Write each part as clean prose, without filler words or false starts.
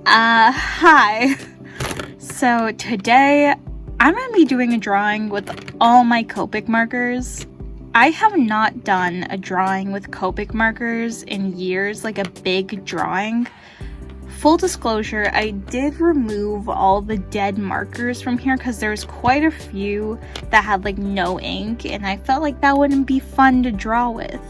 Hi. So today I'm going to be doing a drawing with all my Copic markers. I have not done a drawing with Copic markers in years, like a big drawing. Full disclosure, I did remove all the dead markers from here because there's quite a few that had like no ink, and I felt like that wouldn't be fun to draw with.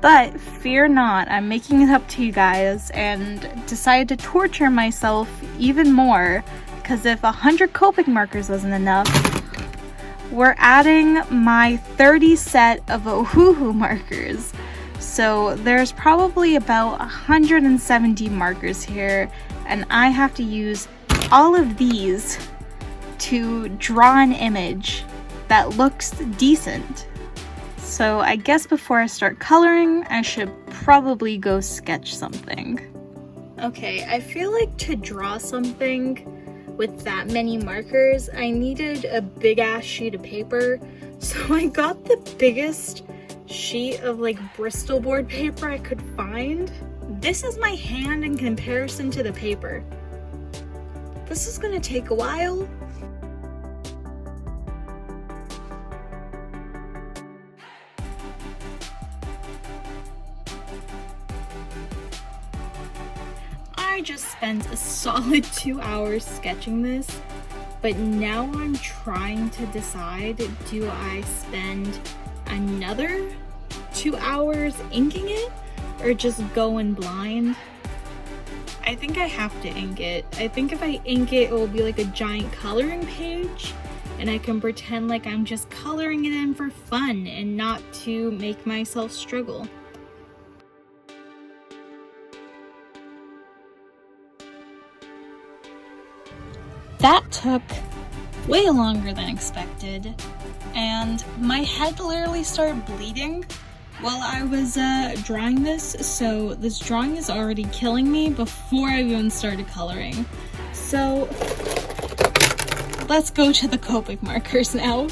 But fear not, I'm making it up to you guys and decided to torture myself even more, because if 100 Copic markers wasn't enough, we're adding my 30 set of Ohuhu markers. So there's probably about 170 markers here, and I have to use all of these to draw an image that looks decent. So I guess before I start coloring, I should probably go sketch something. Okay, I feel like to draw something with that many markers, I needed a big ass sheet of paper. So I got the biggest sheet of like Bristol board paper I could find. This is my hand in comparison to the paper. This is gonna take a while. I just spent a solid 2 hours sketching this, but now I'm trying to decide, do I spend another 2 hours inking it or just go in blind? I think I have to ink it. I think if I ink it, it will be like a giant coloring page, and I can pretend like I'm just coloring it in for fun and not to make myself struggle. That took way longer than expected, and my head literally started bleeding while I was drawing this, so this drawing is already killing me before I even started coloring. So let's go to the Copic markers now.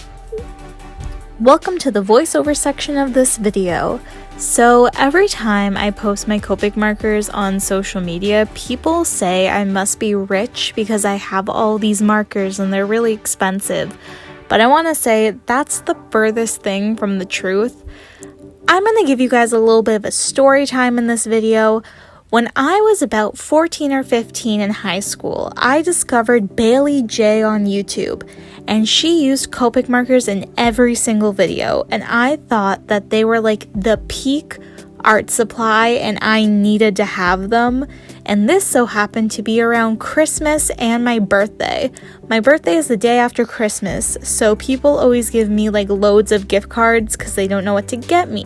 Welcome to the voiceover section of this video. So every time I post my Copic markers on social media, people say I must be rich because I have all these markers and they're really expensive. But I want to say that's the furthest thing from the truth. I'm going to give you guys a little bit of a story time in this video. When I was about 14 or 15 in high school, I discovered Bailey J on YouTube, and she used Copic markers in every single video, and I thought that they were like the peak art supply and I needed to have them. And this so happened to be around Christmas and my birthday. My birthday is the day after Christmas, so people always give me like loads of gift cards because they don't know what to get me.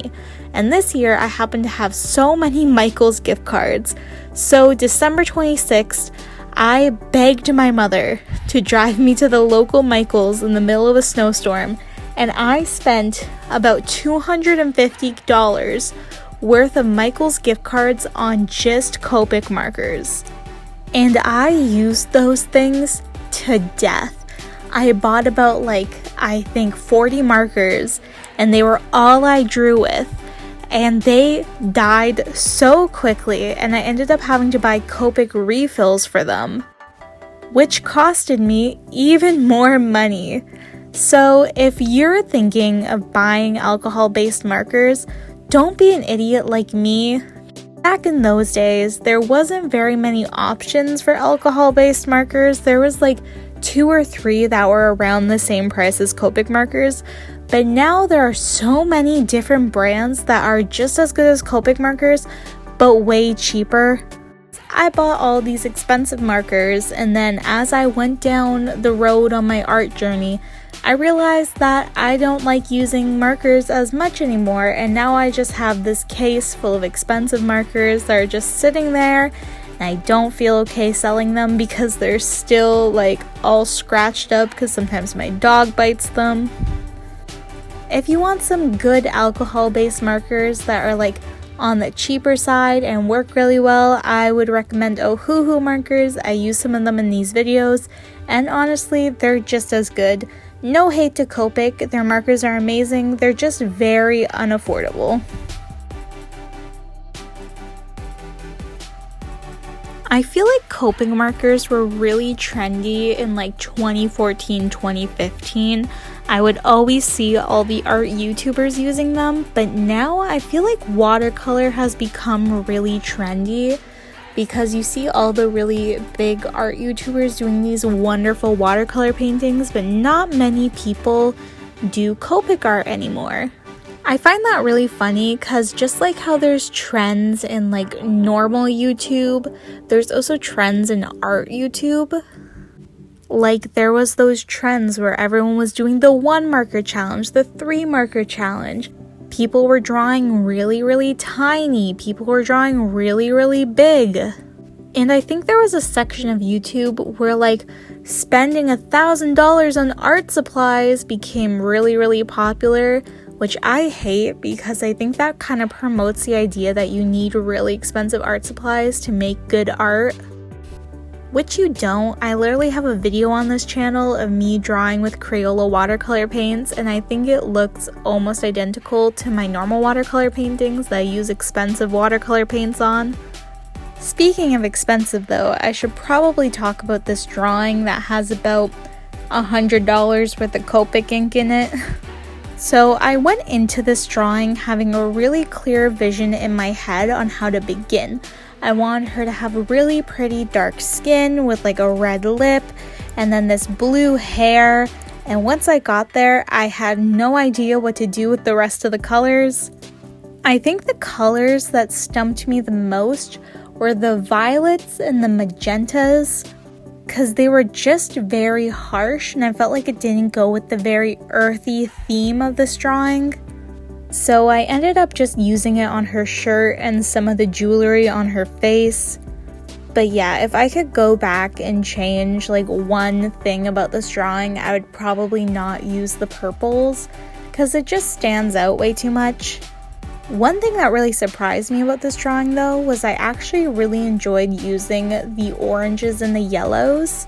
And this year I happened to have so many Michaels gift cards. So December 26th, I begged my mother to drive me to the local Michaels in the middle of a snowstorm, and I spent about $250 worth of Michaels gift cards on just Copic markers. And I used those things to death. I bought about I think 40 markers, and they were all I drew with. And they died so quickly, and I ended up having to buy Copic refills for them, which costed me even more money. So if you're thinking of buying alcohol-based markers, don't be an idiot like me. Back in those days, there wasn't very many options for alcohol-based markers. There was like 2 or 3 that were around the same price as Copic markers. But now there are so many different brands that are just as good as Copic markers, but way cheaper. I bought all these expensive markers, and then as I went down the road on my art journey, I realized that I don't like using markers as much anymore, and now I just have this case full of expensive markers that are just sitting there, and I don't feel okay selling them because they're still like all scratched up because sometimes my dog bites them. If you want some good alcohol-based markers that are like on the cheaper side and work really well, I would recommend Ohuhu markers. I use some of them in these videos, and honestly, they're just as good. No hate to Copic, their markers are amazing, they're just very unaffordable. I feel like Copic markers were really trendy in like 2014, 2015. I would always see all the art YouTubers using them, but now I feel like watercolor has become really trendy because you see all the really big art YouTubers doing these wonderful watercolor paintings, but not many people do Copic art anymore. I find that really funny because just like how there's trends in like normal YouTube, there's also trends in art YouTube. Like there was those trends where everyone was doing the 1 marker challenge, the 3 marker challenge. People were drawing really tiny. People were drawing really big. And I think there was a section of YouTube where like spending $1,000 on art supplies became really popular, which I hate because I think that kind of promotes the idea that you need really expensive art supplies to make good art. Which you don't. I literally have a video on this channel of me drawing with Crayola watercolor paints, and I think it looks almost identical to my normal watercolor paintings that I use expensive watercolor paints on. Speaking of expensive though, I should probably talk about this drawing that has about $100 worth of Copic ink in it. So I went into this drawing having a really clear vision in my head on how to begin. I wanted her to have really pretty dark skin with like a red lip and then this blue hair. And once I got there, I had no idea what to do with the rest of the colors. I think the colors that stumped me the most were the violets and the magentas, because they were just very harsh and I felt like it didn't go with the very earthy theme of this drawing. So I ended up just using it on her shirt and some of the jewelry on her face. But yeah, if I could go back and change like one thing about this drawing, I would probably not use the purples because it just stands out way too much. One thing that really surprised me about this drawing though was I actually really enjoyed using the oranges and the yellows.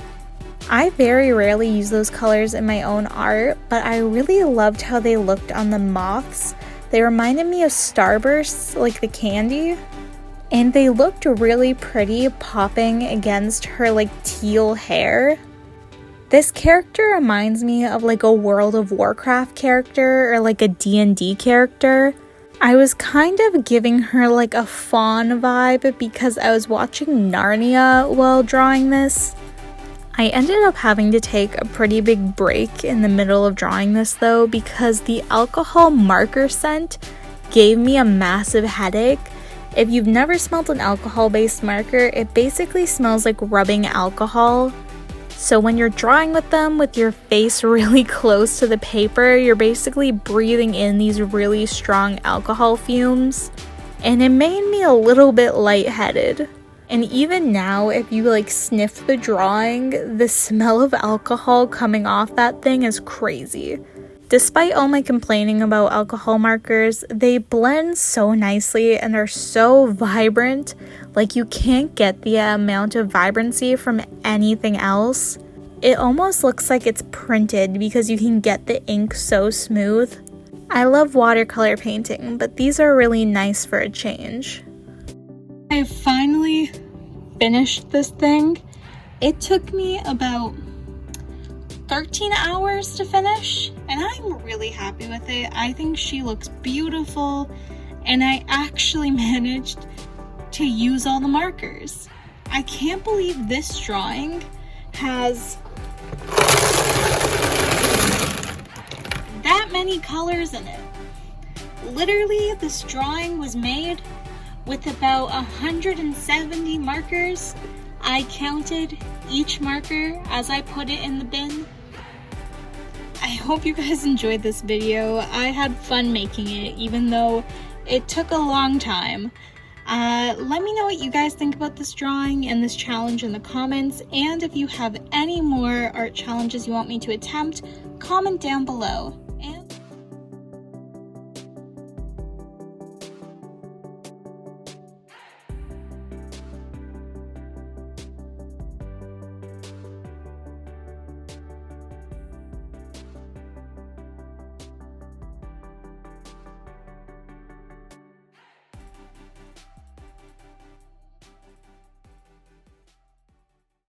I very rarely use those colors in my own art, but I really loved how they looked on the moths. They reminded me of Starbursts, like the candy, and they looked really pretty popping against her like teal hair. This character reminds me of like a World of Warcraft character or like a D&D character. I was kind of giving her like a fawn vibe because I was watching Narnia while drawing this. I ended up having to take a pretty big break in the middle of drawing this though because the alcohol marker scent gave me a massive headache. If you've never smelled an alcohol-based marker, it basically smells like rubbing alcohol. So when you're drawing with them with your face really close to the paper, you're basically breathing in these really strong alcohol fumes. And it made me a little bit lightheaded. And even now, if you like sniff the drawing, the smell of alcohol coming off that thing is crazy. Despite all my complaining about alcohol markers, they blend so nicely and are so vibrant. Like you can't get the amount of vibrancy from anything else. It almost looks like it's printed because you can get the ink so smooth. I love watercolor painting, but these are really nice for a change. I finally finished this thing. It took me about 13 hours to finish, and I'm really happy with it. I think she looks beautiful, and I actually managed to use all the markers. I can't believe this drawing has that many colors in it. Literally, this drawing was made with about 170 markers. I counted each marker as I put it in the bin. I hope you guys enjoyed this video. I had fun making it, even though it took a long time. Let me know what you guys think about this drawing and this challenge in the comments, and if you have any more art challenges you want me to attempt, comment down below.